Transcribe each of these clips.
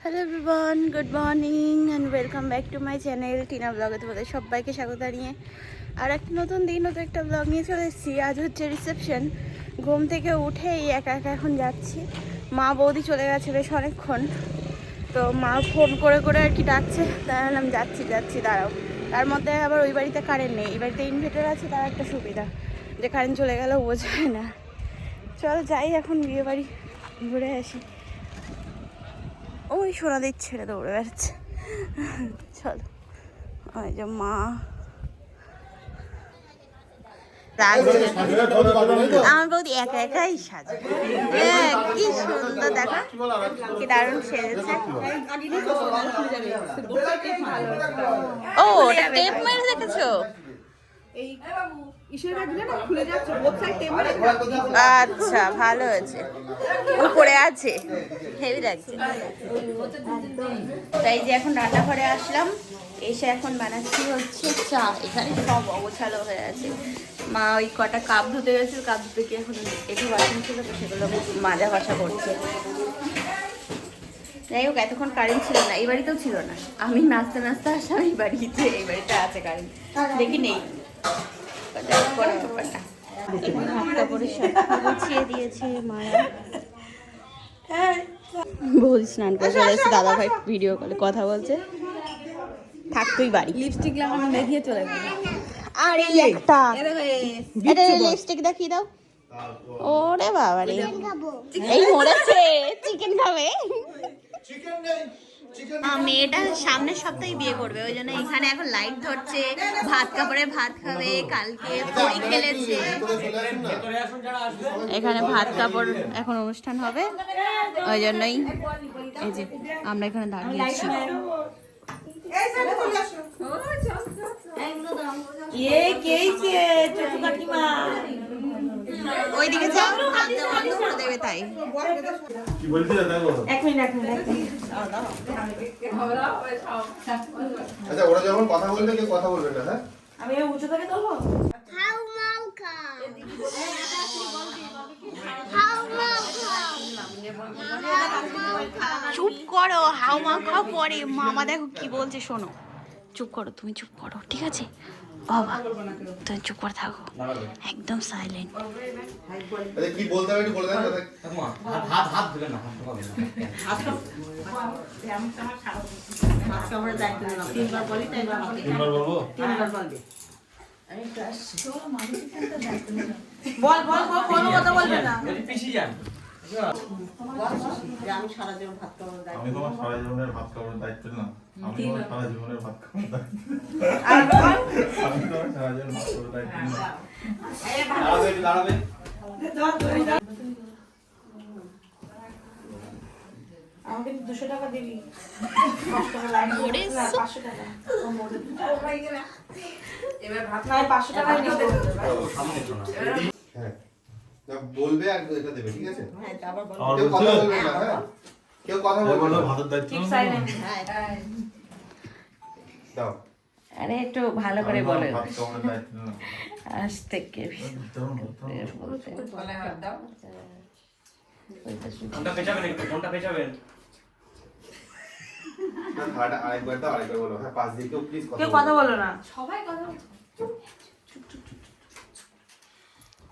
Hello everyone, good morning and welcome back to my channel Tina ব্লগে। তোমাদের সবাইকে স্বাগত জানিয়ে আর একটা নতুন দিন, নতুন একটা ব্লগ নিয়ে চলে এসেছি। আজ হচ্ছে রিসেপশন। ঘুম থেকে উঠেই একা একা এখন যাচ্ছি। মা বৌদি চলে গেছে বেশ অনেকক্ষণ, তো মা ফোন করে করে আর কি ডাকছে, তাই বললাম যাচ্ছি যাচ্ছি দাঁড়াও। তার মধ্যে আবার ওই বাড়িতে কারেন্ট নেই, এই বাড়িতে ইনভার্টার আছে, তার একটা সুবিধা যে কারেন্ট চলে গেলেও বোঝায় না। চল যাই এখন বিয়ে বাড়ি ঘুরে আসি। ওই সোনাদের ছেড়ে দৌড়ে বেড়াচ্ছে। চলো, ওই যে মা আমার বৌদি একা একাই সাজে। হ্যাঁ, কি সুন্দর দেখো, কি দারুণ সেজেছে। ও টেপ মেরে দেখেছো? আচ্ছা, ভালো হয়েছে, উপরে আছে, হেভি লাগছে। তাই যে এখন রান্নাঘরে আসলাম, এসে এখন বানাচ্ছি হচ্ছে চা। এখানে সব অগোছালো হয়ে আছে। মা ওই কটা কাপ ধুতে গেছিল, কাপ ধুতে গিয়ে এখন একটু বাসন ছিল, তো সেগুলো মাজা ঘষা করছে। যাই হোক, এতক্ষণ কারেন্ট ছিল না, এই বাড়িতেও ছিল না। আমি নাচতে নাচতে আসলাম এই বাড়িতে, এই বাড়িতে আছে কারেন্ট, দেখি নেই ব্যাপারটা। এখানে হাত কাপড়ের সব গুছিয়ে দিয়েছে মায়া। বৌদি স্নান করে চলে এসেছে, দাদা ভাই ভিডিও কলে কথা বলছে। থাক তুই বাড়ি, লিপস্টিক লাগানো দেখিয়ে চলে গেল। আর এই একটা এটা লিপস্টিক দেখিয়ে দাও। ওরে বাবা রে, এই মরেছে, চিকেন খাবে। মেয়েটা সামনের সপ্তাহে বিয়ে করবে, ওই জন্য এখানে এখন লাইট ধরছে, ভাত কাপড়ে ভাত খাবে, কালকে পরি খেলেছে। এখানে ভাত কাপড় এখন অনুষ্ঠান হবে, ওই জন্যই এই যে আমরা এখানে দাঁড়িয়েছি। ওইদিকে যাও, বন্ধ করে দেবে তাই। আচ্ছা, ওরা যখন কথা বলবে কেউ কথা বলবে না। হ্যাঁ, আমি উঁচু থেকে দেবো। চুপ করো, হাউ মাউ খাও পরে। মামা দেখো কি বলছে, শোনো। চুপ করো, তুমি চুপ করো, ঠিক আছে বাবা, তুমি চুপ করে থাকো, একদম সাইলেন্ট। আচ্ছা, কি বলতে হবে একটু বলে দেন দাদা। হাত ধরে না, হাত ধরে না। তিনবার বলবো? বল বল বল, কোনো কথা বলবে না। পিছিয়ে যান। আমি তোমার সারা জীবনের ভাত খাওয়ার দায়িত্ব না, আমি তোমার সারা জীবনের ভাত খাওয়ার দায়িত্ব, আমি তোমার সারা জীবন ভাত খাওয়ার দায়িত্ব না। দাঁড়াবে। আমাকে 200 টাকা দিবি। এবার ভাত নাই, 500 টাকা নিতে হবে। হ্যাঁ, বলবে আর এটা দেবে, ঠিক আছে? আমার কেউ কথা বলছে, বলবে না। হ্যাঁ, কেউ কথা বলবে বলো না। ভাতের দায়িত্ব Keep না। silent. দাও। আরে একটু ভালো করে আমি বলো, তোমার ভাত খাওয়ার দায়িত্ব না। আজ থেকে ফোনটা পেছাবেন একটু, ফোনটা পেছাবেন। না, ধারাটা আরেকবার দাও, আরেকবার বলো। হ্যাঁ, পাশ দিয়ে কেউ প্লিজ কেউ কথা বলো না।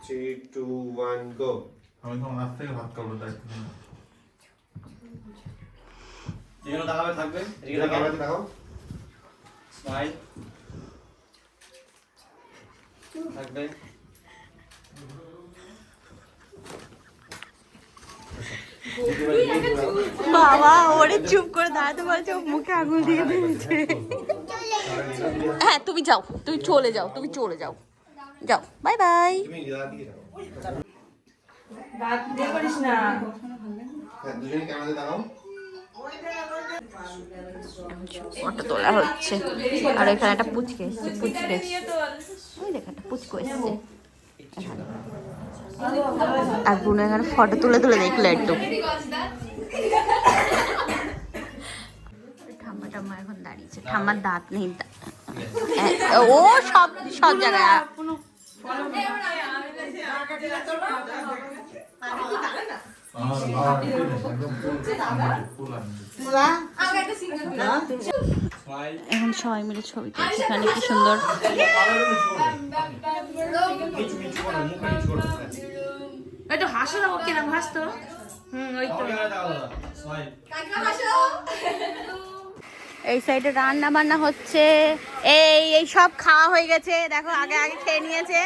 3, 2, 1 গো। আমি তোমার আজ থেকে ভাত খাওয়ার দায়িত্ব না। যেখানে তাকাবে থাকবে, এদিকে এটা তাকাবে। কাছে দেখাও। স্মাইল থাকবে। বাবা ওরে চুপ করে দাঁড়াতে বলছে, ও মুখে আঙুল দিয়ে দিয়েছে। হ্যাঁ তুমি যাও, তুমি চলে যাও, তুমি চলে যাও, যাও, বাই বাই। তুমি দাদা দিকে দাও। দাঁত দিয়ে করিস না। হ্যাঁ, দুজনে ক্যামেরাতে দাঁড়াও। ফটো তোলা হচ্ছে, আর এখানে একটা পুচকে এসছে, পুচকে ওই দেখ একটা পুচকো এসছে। আর বুনো এখানে ফটো তুলে তুলে দেখলো একটু। ঠাম্মা টাম্মা এখন দাঁড়িয়েছে, ঠাম্মার দাঁত নেই। ও সব সব জায়গায় স্মাইল এখন সবাই মিলে ছবি তুলছি, এখানে কি সুন্দর। নিচু নিচু করো, মুখে নিচু করো। একটু হাসো না, ও কিরম হাসতো। ওই তো। স্মাইল এই সাইডে রান্না বান্না হচ্ছে, এই সব খাওয়া হয়ে গেছে। দেখো আগে আগে খেয়ে নিয়েছে,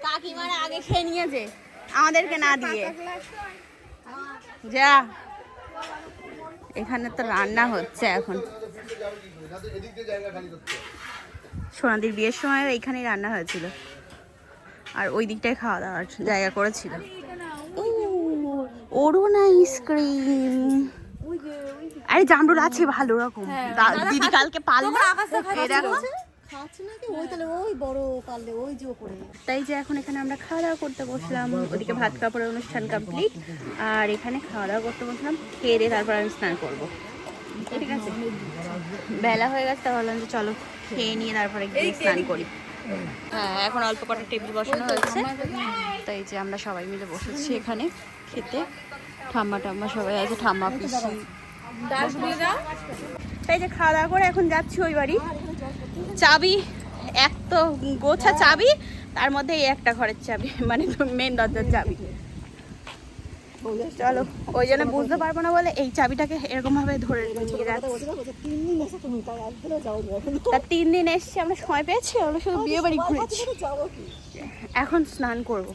কাকিমারা আগে খেয়ে নিয়েছে আমাদেরকে না দিয়ে। যা, এখানে তো রান্না হচ্ছে এখন। সোনাদির বিয়ের সময় এইখানেই রান্না হয়েছিল, আর ওই দিকটায় খাওয়া দাওয়ার জায়গা করেছিল। অরুণ আইসক্রিম, আরে জামরুল আছে ভালো রকম। দিদি কালকে পারলো, এই দেখো। তাই যে এখন এখানে আমরা খাওয়া দাওয়া করতে বসলাম। ওদিকে ভাত কাপড়ের অনুষ্ঠান কমপ্লিট, আর এখানে খাওয়া দাওয়া করতে বসলাম। খেয়ে দিয়ে তারপর আমি স্নান করবো, ঠিক আছে? বেলা হয়ে গেছে, তাহলে যে চলো খেয়ে নিয়ে তারপরে গিয়ে স্নান করি। হ্যাঁ, এখন অল্প কটা টেবিল বসানো হয়েছে, তাই যে আমরা সবাই মিলে বসেছি এখানে খেতে। ঠাম্মা টাম্মা সবাই আছে, ঠাম্মা পিসি। তাই যে খাওয়া দাওয়া করে এখন যাচ্ছি ওই বাড়ি। চাবি এক তো গোছা চাবি, তার মধ্যে এই একটা ঘরের চাবি, মানে মেন দরজার চাবি। চলো, ওই জন্য বুঝতে পারবো না বলে এই চাবিটাকে এরকম ভাবে ধরে নিয়ে যাচ্ছি। তা 3 দিন এসছি, আমরা সময় পেয়েছি, আমরা শুধু বিয়ে বাড়ি ঘুরেছি। এখন স্নান করব,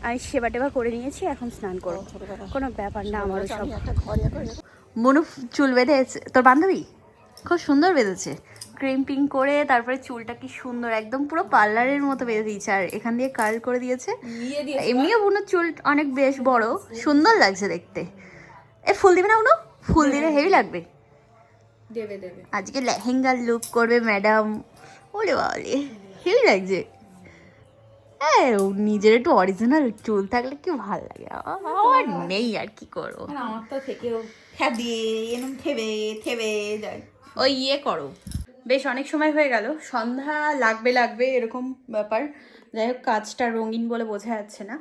আমি সেবা টেবা করে নিয়েছি, এখন স্নান করবো। কোনো ব্যাপার না আমারও সব। মনু চুল বেঁধেছে, তোর বান্ধবী খুব সুন্দর বেঁধেছে, ক্রিম্পিং করে তারপরে চুলটা কি সুন্দর একদম পুরো পার্লারের মতো বেঁধে দিয়েছে, আর এখান দিয়ে কার্ল করে দিয়েছে। এমনিও বুনোর চুল অনেক বেশ বড়, সুন্দর লাগছে দেখতে। এ ফুল দিবে না বুনো? ফুল দিলে হেভি লাগবে। দেবে দেবে। আজকে লেহেঙ্গার লুক করবে ম্যাডাম। ওলে বাবলে, হেভি লাগছে। নিজের একটু অরিজিনাল চুল থাকলে কি ভালো লাগে। আমার নেই, আর কি করবো। আমার তো থেকেও থেবে যায়। ওই ইয়ে করো। বেশ অনেক সময় হয়ে গেল, সন্ধ্যা লাগবে এরকম ব্যাপার। যাই হোক, কাজটা রঙিন বলে বোঝা যাচ্ছে না।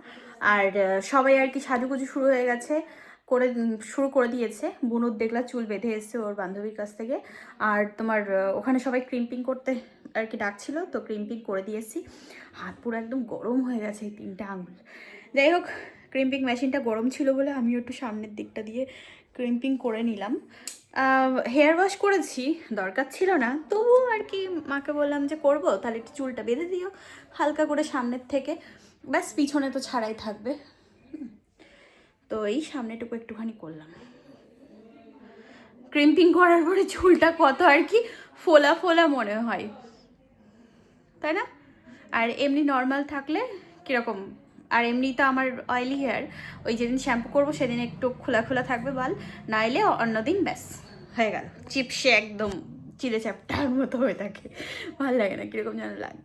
আর সবাই আর কি সাজুগুজু শুরু হয়ে গেছে, শুরু করে দিয়েছে। বুনুর দেখলা চুল বেঁধে এসছে ওর বান্ধবীর কাছ থেকে। আর তোমার ওখানে সবাই ক্রিম্পিং করতে আর কি ডাকছিল, তো ক্রিম্পিং করে দিয়েছি। হাত পুরো একদম গরম হয়ে গেছে, এই 3টা আঙুল। যাই হোক, ক্রিম্পিং মেশিনটা গরম ছিল বলে আমিও একটু সামনের দিকটা দিয়ে ক্রিম্পিং করে নিলাম। হেয়ার ওয়াশ করেছি, দরকার ছিল না, তবুও আর কি মাকে বললাম যে করবো, তাহলে একটু চুলটা বেঁধে দিও হালকা করে সামনের থেকে, ব্যাস পিছনে তো ছাড়াই থাকবে। তো এই সামনেটুকু একটুখানি করলাম। ক্রিম্পিং করার পরে চুলটা কত আর কি ফোলা ফোলা মনে হয়, তাই না? আর এমনি নর্মাল থাকলে কীরকম, আর এমনি তো আমার অয়েলি হেয়ার, ওই যেদিন শ্যাম্পু করবো সেদিন একটু খোলা খোলা থাকবে বাল, নাইলে অন্যদিন ব্যাস হয়ে গেল চিপসে একদম চিলে চ্যাপটার মতো হয়ে থাকে, ভালো লাগে না, কীরকম যেন লাগে।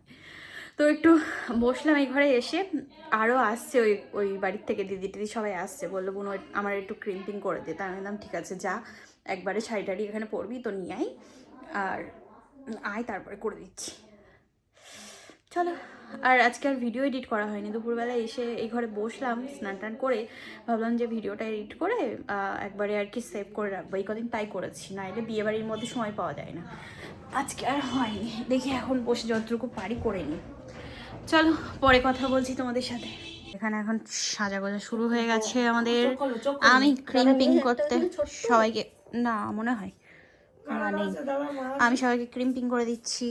তো একটু বসলাম এই ঘরে এসে, আরও আসছে ওই বাড়ির থেকে দিদি টিদি সবাই আসছে, বললো বোন আমার একটু ক্রিম্পিং করে দে। তা আমি বললাম ঠিক আছে, যা একবারে শাড়ি টাড়ি এখানে পরবি তো নিয়ে আয় তারপরে করে দিচ্ছি। চলো। আর আজকে আর ভিডিও এডিট করা হয়নি, দুপুরবেলায় এসে এই ঘরে বসলাম, স্নান টান করে ভাবলাম যে ভিডিওটা এডিট করে একবারে আর কি সেভ করে রাখবো। এই কদিন তাই করেছি, নাহলে বিয়েবাড়ির মধ্যে সময় পাওয়া যায় না। আজকে আর হয়নি, দেখি এখন বসে যতটুকু পারি করে নিই। চলো, পরে কথা বলছি তোমাদের সাথে। এখানে এখন সাজাগোজা শুরু হয়ে গেছে আমাদের। আমি ক্রিম্পিং করতে সবাইকে, না মনে হয় নেই, আমি সবাইকে ক্রিম্পিং করে দিচ্ছি।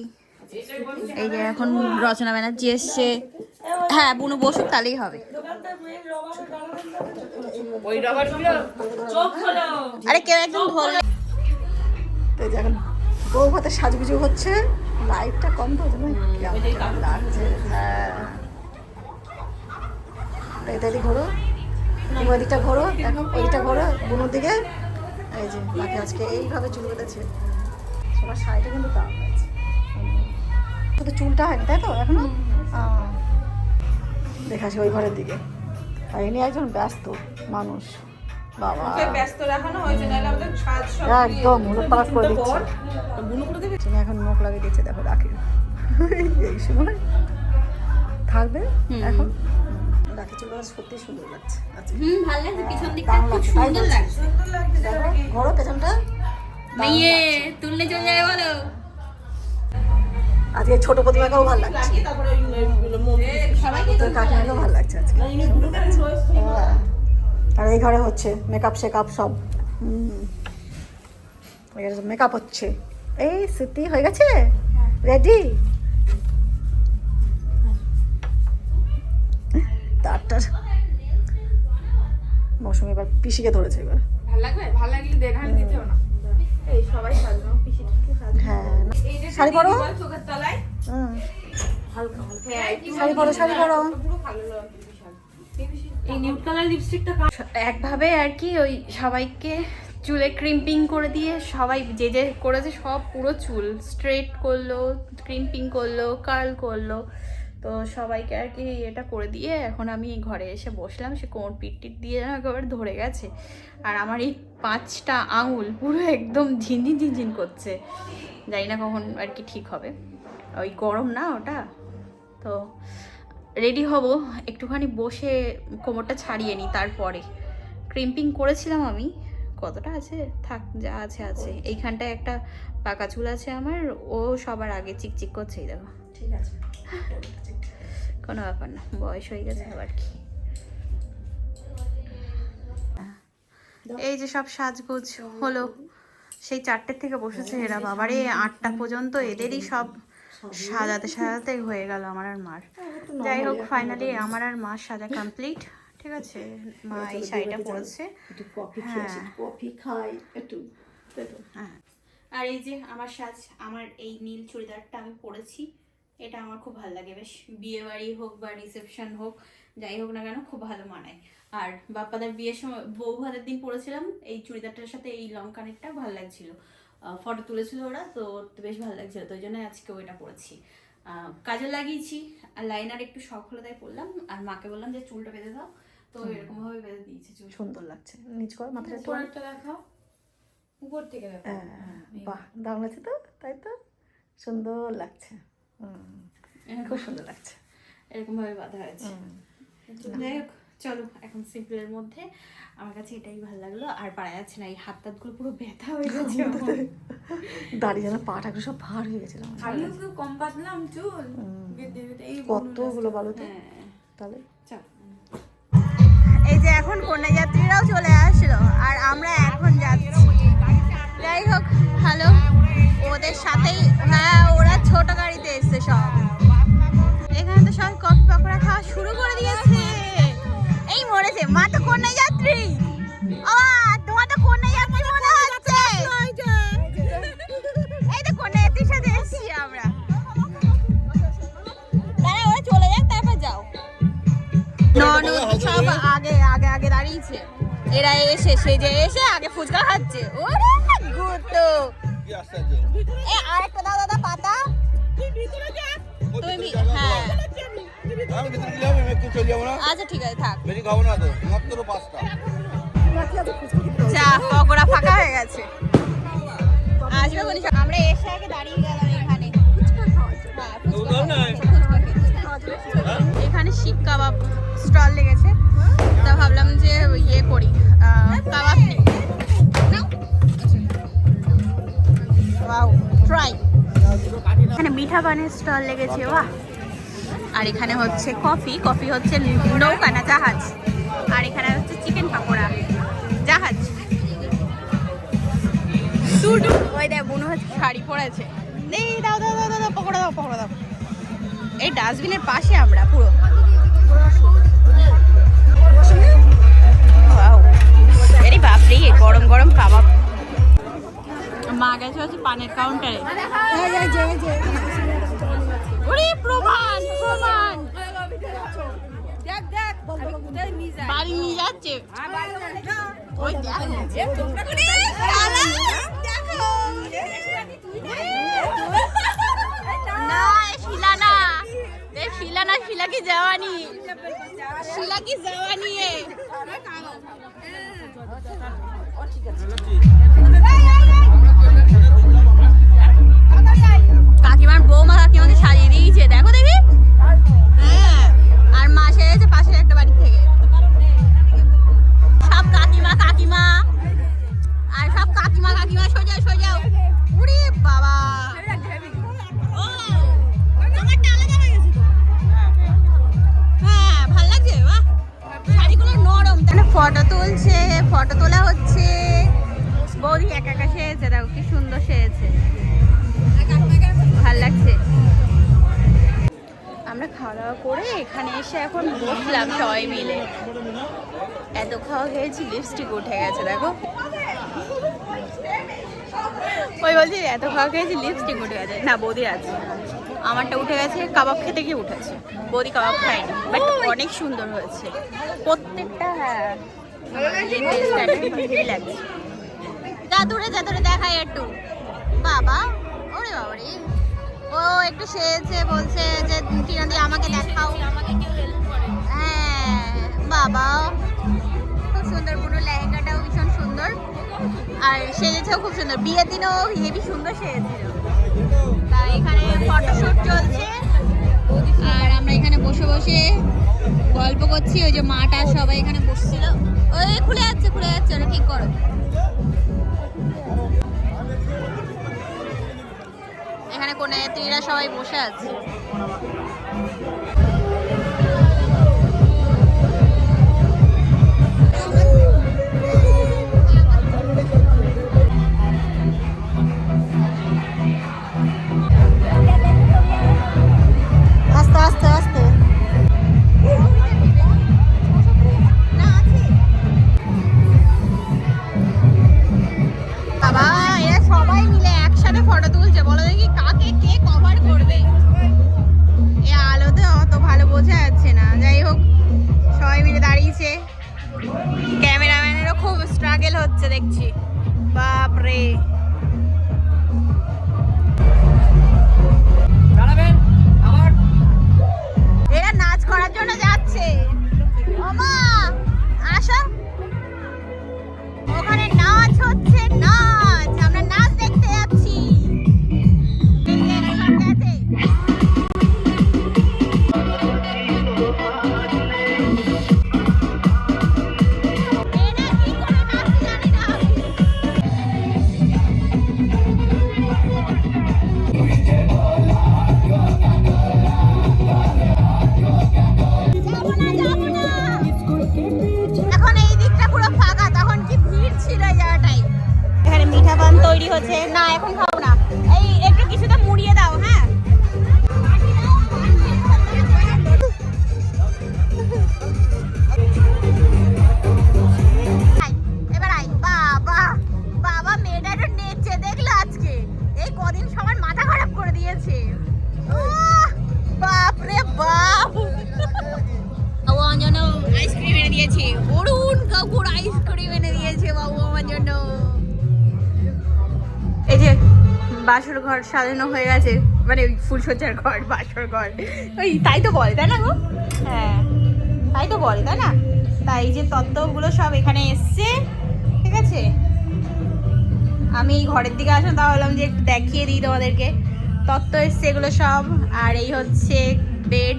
এই যে এখন রচনা ব্যানার্জি এসছে। হ্যাঁ, বুনু বসুক তাহলেই হবে। আরে কেউ একদম ধরলে। তো এখন বউ ভাতের সাজগুজু হচ্ছে, লাইটটা কম তো লাগছে। হ্যাঁ, এদিকে ঘোরো, ওইদিকটা ঘোরো, দেখো ওইদিকটা ঘোরো বুনুর দিকে। এই যে বাকি আজকে এইভাবে চুল বেঁধেছে, সবার শাড়িটা কিন্তু দাম হয়েছে, শুধু চুলটা হয়নি তাই তো এখনো। দেখাচ্ছে ওই ঘরের দিকে, আর এনে একজন ব্যস্ত মানুষ, বাবা ব্যস্ত রাখানো হয়েছে, নাহলে আমাদের সাজ সব একদম উলটপালট করে দিচ্ছে। তুমি এখন নখ লাগিয়ে দিচ্ছে, দেখো রাখি এই সময় থাকবে এখন রাখি চুল এবার সত্যি সুন্দর লাগছে আচ্ছা ভালো লাগছে, পিছন দিকটা দারুণ খুব লাগছে, তাই সুন্দর বলছি। লাগছে। দেখো ঘোরো পেছনটা মেয়ে তুললে চলে যাবে বলো। আজকে ছোট প্রতিমাকেও ভালো লাগছে তোর কাকিমাকেও ভালো লাগছে আজকে সুন্দর লাগছে। হ্যাঁ। আর এই ঘরে হচ্ছে মেকআপ শেকআপ সব মেকআপ হচ্ছে এই সত্যি হয়ে গেছে রেডি তারটার মৌসুমি এবার পিসিকে ধরেছে এবার ভালো লাগবে? ভালো লাগলে দেখান দিতে হবে না। এই সবাই সাজনো, পিসি ঠিকই সাজনো। হ্যাঁ শাড়ি পরো চোখের তলায় হুম হালকা হালকা। শাড়ি পরো পুরো ভালো লাগবে বিশাল। এই নিউড কালার লিপস্টিকটা একভাবে আর কি ওই সবাইকে চুলে ক্রিম্পিং করে দিয়ে সবাই যে যে করেছে সব পুরো চুল স্ট্রেট করলো, ক্রিম্পিং করলো, কার্ল করলো। তো সবাইকে আর কি এটা করে দিয়ে এখন আমি ঘরে এসে বসলাম। সে কোমর পিট দিয়ে একেবারে ধরে গেছে। আর আমার এই 5টা আঙুল পুরো একদম ঝিনঝিন ঝিনঝিন করছে। জানি না কখন আর কি ঠিক হবে, ওই গরম না ওটা। তো রেডি হব, একটুখানি বসে কোমরটা ছাড়িয়ে নিই, তারপরে ক্রিম্পিং করেছিলাম আমি। কতটা আছে থাক, যা আছে আছে। এইখানটায় একটা পাকা চুল আছে আমার, ও সবার আগে চিকচিক করছে, এই দেখো। ঠিক আছে কোনো ব্যাপার না, বয়স হয়ে গেছে আবার কি। এই যে সব সাজগোজ হলো, সেই 4টে থেকে বসেছে এরা, বাবারে 8টা পর্যন্ত এদেরই সব সাজাতে সাজাতে হয়ে গেল আমার আর মার। যাই হোক ফাইনালি আমার আর মার সাজা কমপ্লিট। ঠিক আছে, মা এই শাড়িটা পরেছে। একটু কফি হ্যাঁ। কফি খাই একটু হ্যাঁ, আর এই যে আমার সাজ, আমার এই নীল চুড়িদারটা আমি পরেছি। এটা আমার খুব ভালো লাগে, বেশ বিয়ে বাড়ি হোক বা রিসেপশন হোক, যাই হোক না কেন খুব ভালো মানায়। আর বাপ্পাদার বিয়ের সময় বউ ভাতের দিন পরেছিলাম এই চুড়িদারটার সাথে এই লং কানেরটা ভালো লাগছিল, ফটো তুলেছিল ওরা, তো বেশ ভালো লাগছিল, তো ওই জন্য আজকে ওইটা পরেছি। কাজল লাগিয়েছি আর লাইনার একটু শখ হলো তাই পরলাম। আর মাকে বললাম যে চুলটা বেঁধে দাও, তো এরকম ভাবে বেঁধে দিয়েছে চুল। সুন্দর লাগছে নিচ করে মাথাটা একটু উপরটা দেখাও, উপর থেকে দেখাও। বাহ দারুণ লাগছে তো, তাই তো সুন্দর লাগছে খুব সুন্দর লাগছে এরকম ভাবে বাঁধা হয়েছে। যাই হোক চলো, এখন সিম্পলের মধ্যে আমার কাছে এটাই ভালো লাগলো। আর পারা যাচ্ছে না, এই হাত টাতগুলো পুরো ব্যথা হয়ে গেছে আমার। দাঁড়িয়ে যেন পাটাগুলো সব ভার হয়ে গেছিল আমার। আমিও তো কম পাতলাম চুল বেঁধে বেঁধে, এই কতগুলো বালুতে হ্যাঁ তাহলে চল। এই যে এখন কন্যা যাত্রীরাও চলে আসলো আর আমরা এখন যাচ্ছি। যাই হোক ভালো, ওদের সাথেই। হ্যাঁ, ওরা ছোট গাড়িতে এসছে সব। এখানে তো সব কফি পকোড়া খাওয়া শুরু করে দিয়েছে। এই মরেছে, মা তো কন্যা যাত্রী। তোমার তো কন্যা যাত্রী মনে হচ্ছে। এই তো কন্যা যাত্রীর সাথে এসছি আমরা। দাঁড়া, ওরা চলে যাক তারপর যাও। সব আগে আগে আগে দাঁড়িয়েছে। এরা এসে সেজে এসে আগে ফুচকা খাচ্ছে। ওরে গুতো, এ আরেকটা দাও দাদা পাতা। তুমি হ্যাঁ আচ্ছা ঠিক আছে থাক। চা পকোড়া ফাঁকা হয়ে গেছে, আসবে বলি। আমরা এসে আগে দাঁড়িয়ে গেলাম এখানে। এখানে শিক কাবাব স্টল লেগেছে, তা ভাবলাম যে ইয়ে করি, কাবাব নিই। ট্রাই। এখানে মিঠা পানের স্টল লেগেছে, বাহ। আর এখানে হচ্ছে কফি, কফি হচ্ছে নৌকা না জাহাজ। আর এখানে হচ্ছে চিকেন পাকোড়া, জাহাজ। ওই দেখ মনে হচ্ছে শাড়ি পরেছে। এই দাও দাও দাও দাও পকোড়া দাও, পকোড়া দাও। এই ডাস্টবিনের পাশে আমরা পুরো। আরে বাপরে, গরম গরম কাবাব। মা গেছে হচ্ছে পানের কাউন্টারে। ওরে প্রমাণ প্রমাণ, বাড়ি নিয়ে যাচ্ছে। ওই না, শিলা না, শিলা না, শিলা কি জওয়ানি, শিলা কি জওয়ানি। কাকিমার বৌমা কাকিমাকে সাজিয়ে দিয়েছে, দেখো দেখি। হ্যাঁ, আর মা সেজেছে পাশের একটা বাড়ি থেকে। ফটো তুলছে, ফটো তোলা হচ্ছে। বৌদি একা একা সেজেছে, দেখো কি সুন্দর সেজেছে, ভাল লাগছে। আমরা খাওয়া দাওয়া করে এখানে এসে এখন বসলাম সবাই মিলে। এত খাওয়া খেয়েছি লিপস্টিক উঠে গেছে, দেখো। ওই বলছি এত খাওয়া খেয়েছি লিপস্টিক উঠে গেছে। না, বৌদির আছে, আমারটা উঠে গেছে কাবাব খেতে গিয়ে উঠেছে। বৌদি কাবাব খায়নি, বাট অনেক সুন্দর হয়েছে প্রত্যেকটা। হ্যাঁ, যা দূরে দেখাই একটু। বাবা, ওরে বাবারে, ও একটু সেজে বলছে যে টিনা দি আমাকে দেখাও, আমাকে কেউ হেল্প করে। হ্যাঁ বাবা, খুব সুন্দর, পুরো লেহেঙ্গাটাও ভীষণ সুন্দর, আর সেজেছেও খুব সুন্দর। বিয়ের দিনও হেবি সুন্দর সেজেছিল। তা এখানে ফটোশুট চলছে, আর আমরা এখানে বসে বসে গল্প করছি। ওই যে মাটা সবাই এখানে বসছিল। ওই খুলে যাচ্ছে, ওটা ঠিক করো। এখানে কোন নেত্রীরা সবাই বসে আছে। আস্তে আস্তে আস্তে। বাবা, এরা সবাই মিলে একসাথে ফটো তুলছে। বলো দেখি কাকে কে কভার করবে। এ আলোতে অত ভালো বোঝা যাচ্ছে না। যাই হোক, সবাই মিলে দাঁড়িয়েছে। ক্যামেরাম্যানেরও খুব স্ট্রাগল হচ্ছে দেখছি। বাপরে, এরা নাচ করার জন্য যাচ্ছে। ওমা আসো, ওখানে নাচ হচ্ছে, নাচ। আমরা নাচ দেখতে যাচ্ছি। এখন এই দিকটা পুরো ফাঁকা, তখন কি ভিড় ছিল এই জায়গাটায়। এখানে মিঠা পান তৈরি হচ্ছে। না, এখন খাবো না। এই একটু কিছুটা মুড়িয়ে দাও। হ্যাঁ, এবার আই। বাবা বাবা, মেয়েটা একটু নেচে দেখলো আজকে। এই কদিন সবার মাথা খারাপ করে দিয়েছে। বাপরে বাপ, বাবু আমার জন্য আইসক্রিম এনে দিয়েছে। অরুণ কাকুর আইসক্রিম এনে দিয়েছে বাবু আমার জন্য। এই যে বাসর ঘর সাজানো হয়ে গেছে, মানে ওই ফুলসজ্জার ঘর, বাসর ঘর। ওই তাই তো বলে, তাই না গো? হ্যাঁ, তাই তো বলে, তাই না? তাই এই যে তত্ত্বগুলো সব এখানে এসছে, ঠিক আছে। আমি এই ঘরের দিকে আসলাম, তা ভাবলাম যে একটু দেখিয়ে দিই তোমাদেরকে। তত্ত্ব এসছে এগুলো সব, আর এই হচ্ছে বেড।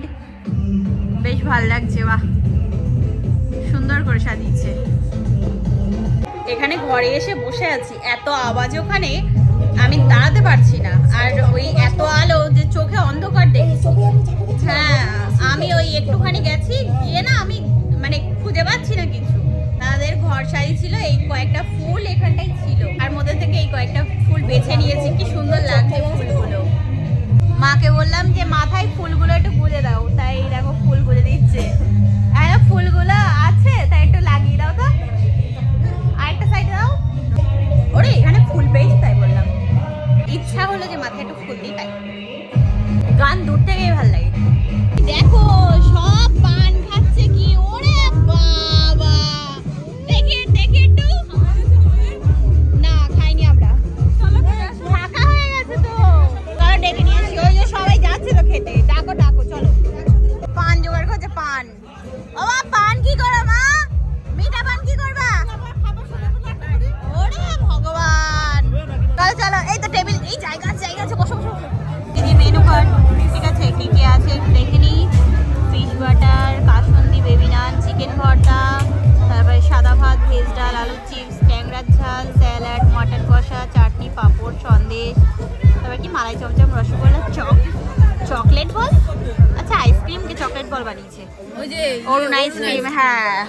বেশ ভালো লাগছে, বাহ, সুন্দর করে সাজিয়েছে। এখানে ঘরে এসে বসে আছি, এত আওয়াজ ওখানে, আমি দাঁড়াতে পারছি না। আর ওই এত আলো যে চোখে অন্ধকার দেখছি। হ্যাঁ, আমি ওই একটুখানি গেছি, গিয়ে না আমি মানে খুঁজে পাচ্ছি না কিছু। তাদের ঘর সাজিয়েছিল, এই কয়েকটা ফুল এখানটাই ছিল, আর মধ্যে থেকে এই কয়েকটা ফুল বেছে নিয়েছি। কি সুন্দর লাগছে ফুলগুলো। মাকে বললাম যে মাথায় ফুলগুলো একটু গুঁজে দাও, তাই দেখো ফুল গুঁজে দিচ্ছে। আর ফুলগুলো আছে, তাই একটু লাগিয়ে দাও তো। আরেকটা সাইডে দাও। ওরে, এখানে ফুল পেয়েছি তাই বললাম। ইচ্ছা হলো যে মাথায় একটু ফুল দিই, তাই। গান দূর থেকেই ভালো লাগে। দেখো সব পান খাচ্ছে কি। ওরে বাবা, দেখে একটু। না, খাইনি আমরা, ফাঁকা হয়ে গেছে তো। চলো ডেকে নিয়ে আসি। ওই যে সবাই যাচ্ছে তো খেতে। ডাকো চলো। পান জোগাড় করছে, পান। ও মা, পান কি করো মা? মিঠা পান কি করবা? ওরে ভগবান, চলো। এই তো টেবিল, এই জায়গা আছে, বসো। এই যে মেনু কার্ড, ঠিক আছে, কি কি আছে দেখে নিই। ফিশ বাটার, কাসুন্দি, বেবি নান, চিকেন ভর্তা, তারপরে সাদা ভাত, ভেজ ডাল, আলুর চিপস, ট্যাংরার ঝাল, স্যালাড, মটন কষা, চাটনি, পাঁপড়, সন্দেশ, তারপর কি মালাই চমচম, রসগোল্লা, চকলেট বল। আচ্ছা, আইসক্রিমকে চকলেট বল বানিয়েছে অরুণ আইসক্রিম। হ্যাঁ,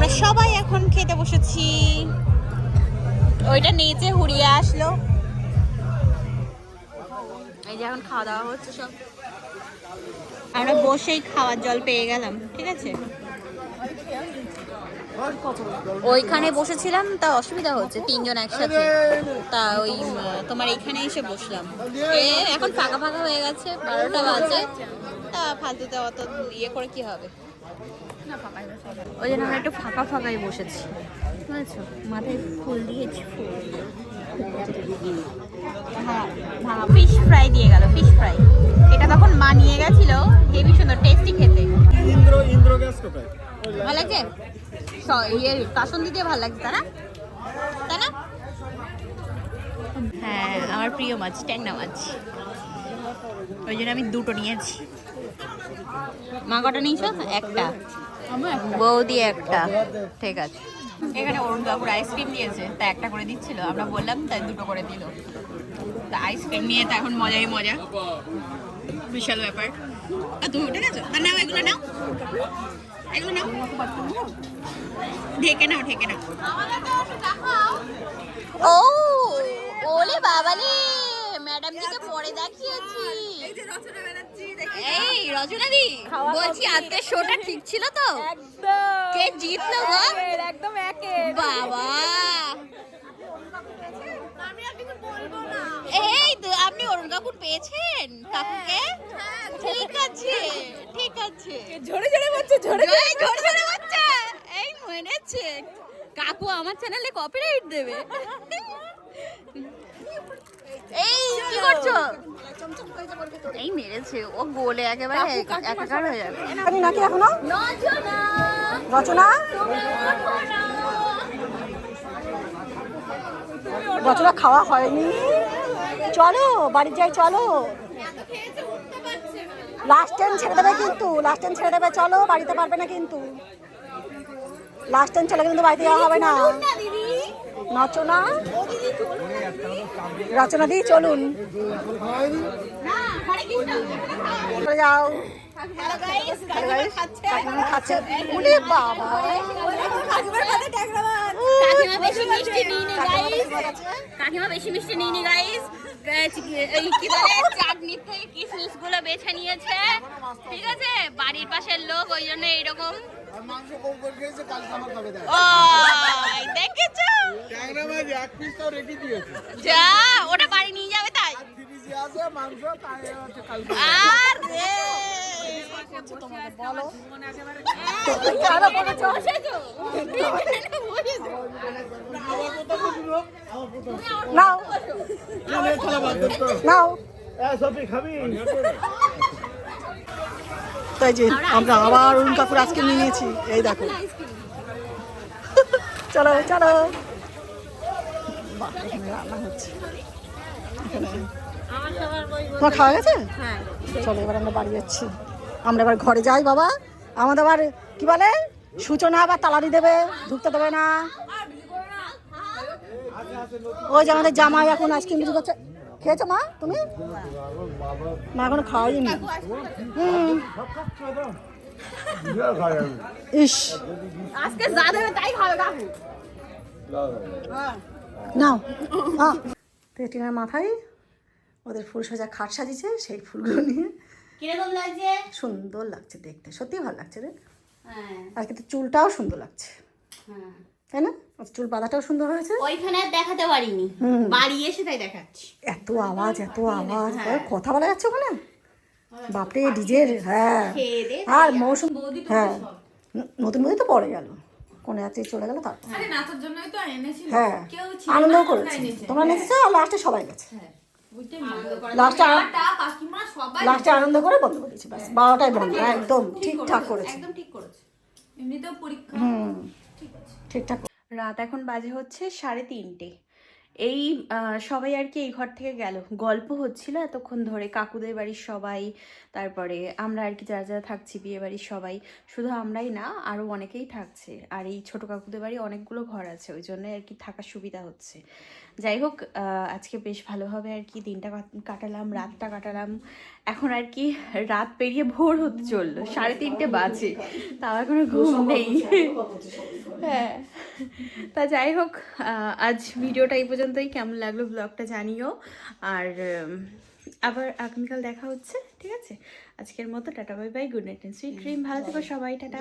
আমরা সবাই এখন খেতে বসেছি। ওইটা নিচে হুড়িয়ে আসলো। এই যে এখন খাওয়া দাওয়া হচ্ছে সব। আমরা বসেই খাওয়ার জল পেয়ে গেলাম, ঠিক আছে। ওইখানে বসেছিলাম, তা অসুবিধা হচ্ছে 3 জন একসাথে, তা ওই তোমার এইখানে এসে বসলাম। এখন ফাঁকা ফাঁকা হয়ে গেছে, 12টা বাজে, তা ফালতুতে অত ইয়ে করে কি হবে। ওই জন্য আমরা একটু ফাঁকা ফাঁকাই বসেছি, বুঝেছো। মাথায় ফুল দিয়েছি, ফুল। হ্যাঁ, ফিশ ফ্রাই দিয়ে গেল, ফিশ ফ্রাই। এটা তখন মা নিয়ে গেছিল, হেভি সুন্দর টেস্টি খেতে। ভালো লাগছে, ইয়ে কাসন্দি দিয়ে ভালো লাগছে, তাই না? তাই না? হ্যাঁ, আমার প্রিয় মাছ ট্যাংরা মাছ, ওই জন্য আমি 2টো নিয়েছি। মা কটা নিয়েছ? একটা, বৌদি একটা, ঠিক আছে। এখানে অরুণ বাবুর আইসক্রিম দিয়েছে, তা একটা করে দিচ্ছিল, আমরা বললাম তাই 2টো করে দিল। তা আইসক্রিম নিয়ে তো এখন মজাই মজা, বিশাল ব্যাপার। আর তুমি উঠে গেছো? তা নাও, এগুলো নাও, এগুলো নাও, ঢেকে নাও, ঢেকে নাও। ও ওলে বাবালে, ম্যাডাম দিকে পরে দেখিয়েছি। এই রচনা দি, বলছি আজকে শোটা ঠিক ছিল তো? কে জিতলো গো? একদম একে বাবা। এই তো আপনি অরুণ কাকুর পেয়েছেন? কাকুকে? ঠিক আছে, ঠিক আছে। ঝরে ঝরে বাচ্চা, ঝরে ঝরে ঝরে বাচ্চা। এই মেনেছে কাকু, আমার চ্যানেলে কপিরাইট দেবে। এই কি করছো? এই মেরেছে, ও গোলে একেবারে একাকার হয়ে যাবে। নাকি এখনো রচনা রচনা খাওয়া হয়নি। চলো বাড়ি যাই, চলো। লাস্ট টাইম ছেড়ে দেবে কিন্তু, লাস্ট টাইম ছেড়ে দেবে। চলো, বাড়িতে পারবে না কিন্তু, লাস্ট টাইম চলে কিন্তু বাড়িতে যাওয়া হবে না। রচনা, রচনা দি চলুন, চলে যাও। খাচ্ছে বাবা, কাকিমা বেশি মিষ্টি নিইনি গাইস, কাকিমা বেশি মিষ্টি নিইনি গাইস। এই কি বলে, চাটনির থেকে কিশমিশ গুলো বেছে নিয়েছে, ঠিক আছে। বাড়ির পাশের লোক, ওই জন্য এইরকম। দেখেছো, যা ওটা বাড়ি নিয়ে যাবে তাই। আরে নাও নাও। তাই যে আমরা আবার অরুণ কাকুর আজকে নিয়ে নিয়েছি, এই দেখো। চলো চলো, রান্না হচ্ছে। তোমার খাওয়া গেছে? চলো এবার আমরা বাড়ি যাচ্ছি। আমরা এবার ঘরে যাই বাবা। আমাদের আবার কি বলে, সূচনা আবার তালারি দেবে, ঢুকতে দেবে না। ওই যে আমাদের জামাই এখন আইসক্রিম বিক্রি করছে। খেয়েছো মা তুমি? মা এখনো খাওয়াইনি। ইস, আজকে যা দেবে তাই খাবে কাকু। নাও। টিনার মাথায় ওদের ফুল সাজা খাট সাজিয়েছে, সেই ফুলগুলো নিয়ে কিরকম লাগছে? সুন্দর লাগছে দেখতে, সত্যি ভালো লাগছে রে। হ্যাঁ, আর কিন্তু চুলটাও সুন্দর লাগছে, হ্যাঁ, তাই না? চুল বাঁধাটাও সুন্দর হয়েছে। ওইখানে আর দেখাতে পারিনি, বাড়ি এসে তাই দেখাচ্ছি। এত আওয়াজ, এত আওয়াজ, কথা বলা যাচ্ছে ওখানে, বাপরে ডিজের। হ্যাঁ, আর মৌসুম, হ্যাঁ নতুন বই তো পড়ে গেল, কোন রাত্রি চলে গেল। তারপর হ্যাঁ আনন্দ করেছে, তোমরা নেচেছো আর লাস্টে সবাই গেছে। লাস্টে আনন্দ করে বন্ধ করে দিয়েছি, ব্যাস 12টায় বন্ধ। একদম ঠিকঠাক করেছে, ঠিকঠাক। রাত এখন বাজে হচ্ছে 3:30। এই সবাই আর কি এই ঘর থেকে গেল, গল্প হচ্ছিল এতক্ষণ ধরে, কাকুদের বাড়ির সবাই, তারপরে আমরা আর কি যারা যারা থাকছি বিয়ে বাড়ির সবাই, শুধু আমরাই না আরও অনেকেই থাকছে। আর এই ছোটো কাকুদের বাড়ি অনেকগুলো ঘর আছে, ওই জন্য আর কি থাকার সুবিধা হচ্ছে। যাই হোক, আজকে বেশ ভালোভাবে আর কি দিনটা কাটালাম, রাতটা কাটালাম। এখন আর কি রাত পেরিয়ে ভোর হতে চললো, 3:30 বাজে, তাও এখনো ঘুম নেই। হ্যাঁ, তা যাই হোক, আজ ভিডিওটা এই পর্যন্তই। কেমন লাগলো ব্লগটা জানিও, আর আবার আগামীকাল দেখা হচ্ছে, ঠিক আছে? আজকের মতো tata, bye bye, good night, sweet dream, ভালো থেকো সবাই, টাটা।